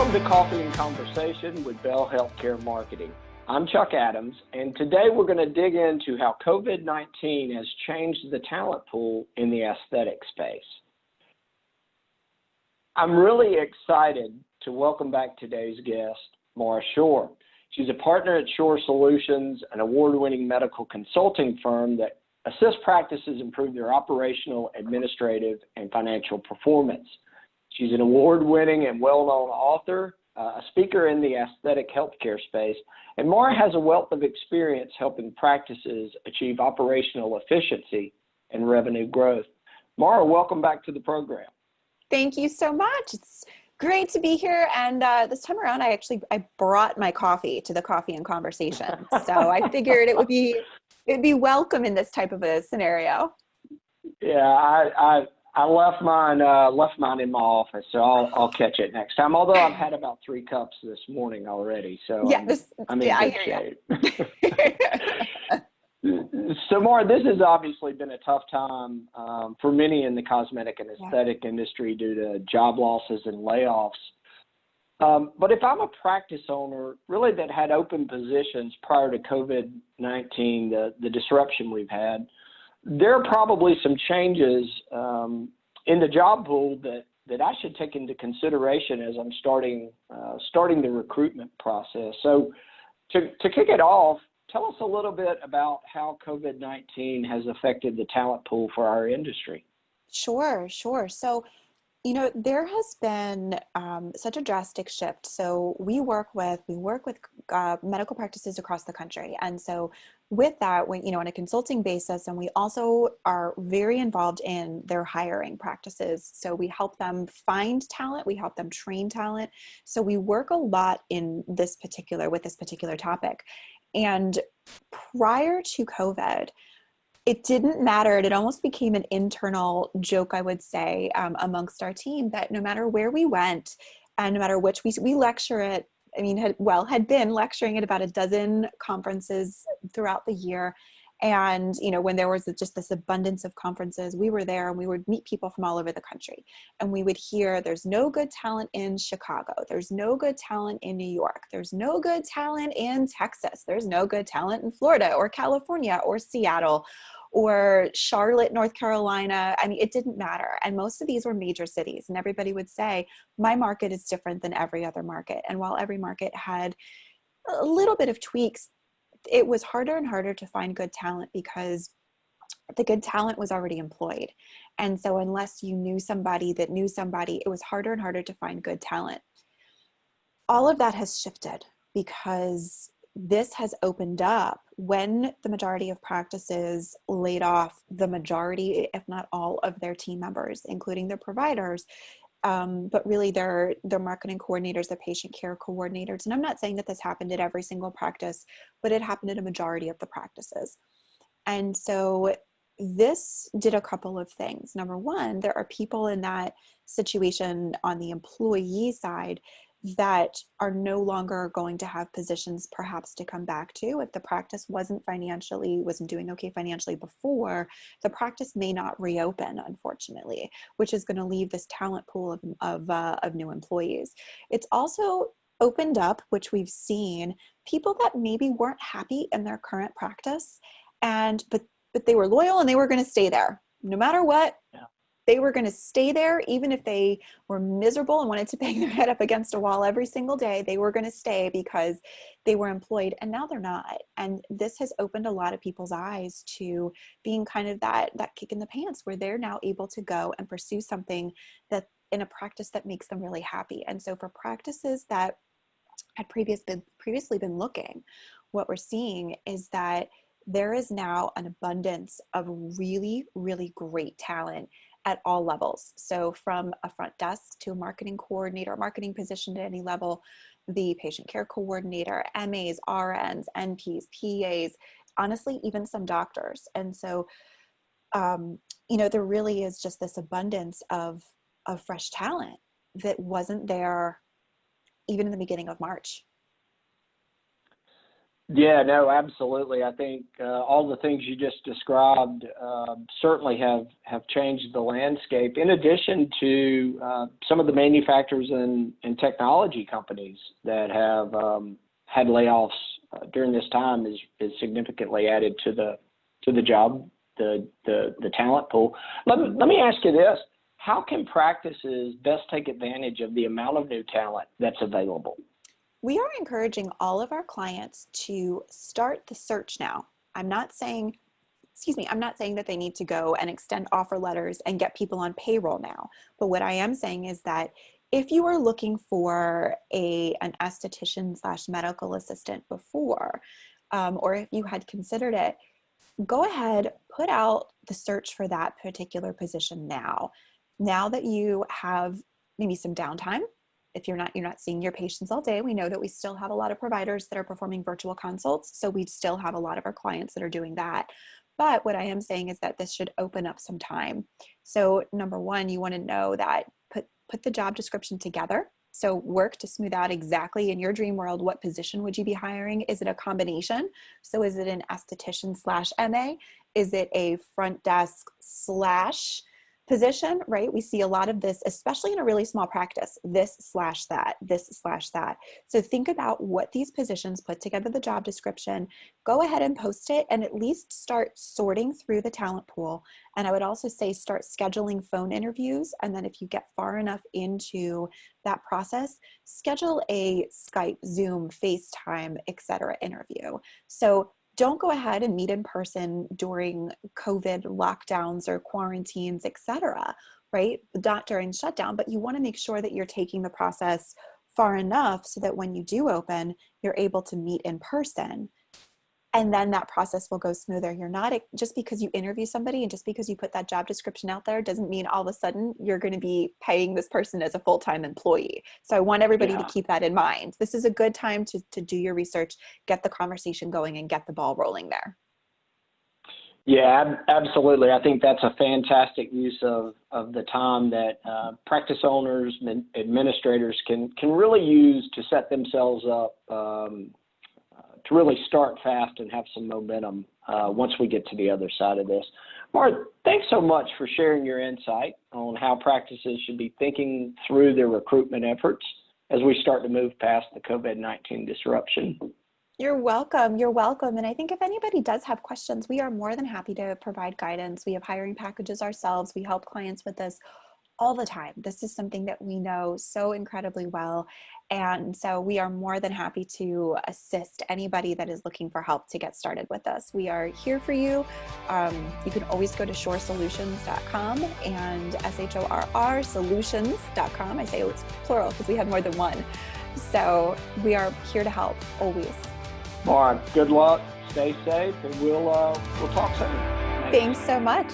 Welcome to Coffee and Conversation with Bell Healthcare Marketing. I'm Chuck Adams, and today we're going to dig into how COVID-19 has changed the talent pool in the aesthetic space. I'm really excited to welcome back today's guest, Maura Shore. She's a partner at Shore Solutions, an award-winning medical consulting firm that assists practices improve their operational, administrative, and financial performance. She's an award-winning and well-known author, a speaker in the aesthetic healthcare space, and Maura has a wealth of experience helping practices achieve operational efficiency and revenue growth. Maura, welcome back to the program. Thank you so much. It's great to be here. And this time around, I brought my coffee to the Coffee and Conversation. So I figured it would be welcome in this type of a scenario. Yeah, I left mine in my office, so I'll catch it next time. Although I've had about 3 cups this morning already, so yeah, I'm in good shape. So Maura, this has obviously been a tough time for many in the cosmetic and aesthetic industry due to job losses and layoffs. But if I'm a practice owner, really that had open positions prior to COVID-19, the disruption we've had, there are probably some changes in the job pool that I should take into consideration as I'm starting the recruitment process. So to kick it off, tell us a little bit about how COVID-19 has affected the talent pool for our industry. Sure. So, there has been such a drastic shift. So we work with medical practices across the country. And so with that, on a consulting basis, and we also are very involved in their hiring practices. So we help them find talent, we help them train talent. So we work a lot with this particular topic. And prior to COVID, it didn't matter. It almost became an internal joke, I would say, amongst our team that no matter where we went and no matter which we lecture at, had been lecturing at about a dozen conferences throughout the year. And, when there was just this abundance of conferences, we were there and we would meet people from all over the country. And we would hear there's no good talent in Chicago. There's no good talent in New York. There's no good talent in Texas. There's no good talent in Florida or California or Seattle or Charlotte, North Carolina. It didn't matter. And most of these were major cities. And everybody would say, my market is different than every other market. And while every market had a little bit of tweaks, it was harder and harder to find good talent because the good talent was already employed. And so unless you knew somebody that knew somebody, it was harder and harder to find good talent. All of that has shifted because this has opened up when the majority of practices laid off the majority, if not all, of their team members, including their providers. But really their marketing coordinators, their patient care coordinators. And I'm not saying that this happened at every single practice, but it happened at a majority of the practices. And so this did a couple of things. Number one, there are people in that situation on the employee side that are no longer going to have positions perhaps to come back to. If the practice wasn't doing okay financially before, the practice may not reopen, unfortunately, which is going to leave this talent pool of new employees. It's also opened up, which we've seen, people that maybe weren't happy in their current practice, but they were loyal and they were going to stay there no matter what. Yeah. They were going to stay there, even if they were miserable and wanted to bang their head up against a wall every single day. They were going to stay because they were employed, and now they're not. And this has opened a lot of people's eyes to being kind of that kick in the pants, where they're now able to go and pursue something that in a practice that makes them really happy. And so for practices that had previously been looking, what we're seeing is that there is now an abundance of really, really great talent at all levels. So from a front desk to a marketing coordinator, marketing position at any level, the patient care coordinator, MAs, RNs, NPs, PAs, honestly, even some doctors. And so, there really is just this abundance of fresh talent that wasn't there even in the beginning of March. Yeah, no, absolutely. I think all the things you just described certainly have changed the landscape. In addition to some of the manufacturers and technology companies that have had layoffs during this time is significantly added to the job, the talent pool. Let me ask you this: how can practices best take advantage of the amount of new talent that's available? We are encouraging all of our clients to start the search now. I'm not saying, I'm not saying that they need to go and extend offer letters and get people on payroll now. But what I am saying is that if you are looking for an esthetician slash medical assistant before, or if you had considered it, go ahead, put out the search for that particular position now. Now that you have maybe some downtime, if you're not seeing your patients all day, we know that we still have a lot of providers that are performing virtual consults. So we still have a lot of our clients that are doing that. But what I am saying is that this should open up some time. So number one, you want to know that put the job description together. So work to smooth out exactly in your dream world, what position would you be hiring? Is it a combination? So is it an esthetician slash MA? Is it a front desk slash position, right? We see a lot of this, especially in a really small practice, this slash that, this slash that. So think about what these positions, put together the job description, go ahead and post it, and at least start sorting through the talent pool. And I would also say start scheduling phone interviews. And then if you get far enough into that process, schedule a Skype, Zoom, FaceTime, etc. interview. So don't go ahead and meet in person during COVID lockdowns or quarantines, et cetera, right? Not during shutdown, but you want to make sure that you're taking the process far enough so that when you do open, you're able to meet in person. And then that process will go smoother. You're not, just because you interview somebody and just because you put that job description out there doesn't mean all of a sudden you're going to be paying this person as a full-time employee. So I want everybody to keep that in mind. This is a good time to do your research, get the conversation going, and get the ball rolling there. Yeah, absolutely. I think that's a fantastic use of the time that practice owners and administrators can really use to set themselves up to really start fast and have some momentum once we get to the other side of this. Mara, thanks so much for sharing your insight on how practices should be thinking through their recruitment efforts as we start to move past the COVID-19 disruption. You're welcome. You're welcome. And I think if anybody does have questions, we are more than happy to provide guidance. We have hiring packages ourselves. We help clients with this all the time. This is something that we know so incredibly well. And so we are more than happy to assist anybody that is looking for help to get started with us. We are here for you. You can always go to shoresolutions.com and SHORR solutions.com. I say it's plural because we have more than one. So we are here to help always. All right. Good luck. Stay safe, and we'll talk soon. Thanks so much.